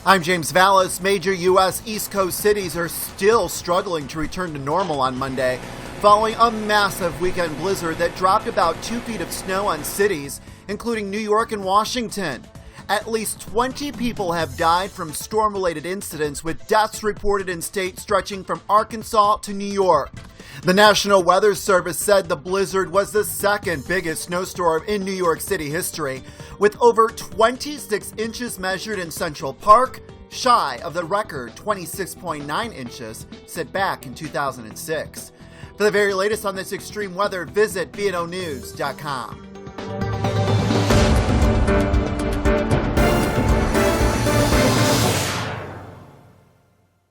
I'm James Vallis. Major U.S. East Coast cities are still struggling to return to normal on Monday, following a massive weekend blizzard that dropped about 2 feet of snow on cities, including New York and Washington. At least 20 people have died from storm-related incidents, with deaths reported in states stretching from Arkansas to New York. The National Weather Service said the blizzard was the second biggest snowstorm in New York City history, with over 26 inches measured in Central Park, shy of the record 26.9 inches set back in 2006. For the very latest on this extreme weather, visit bnonews.com.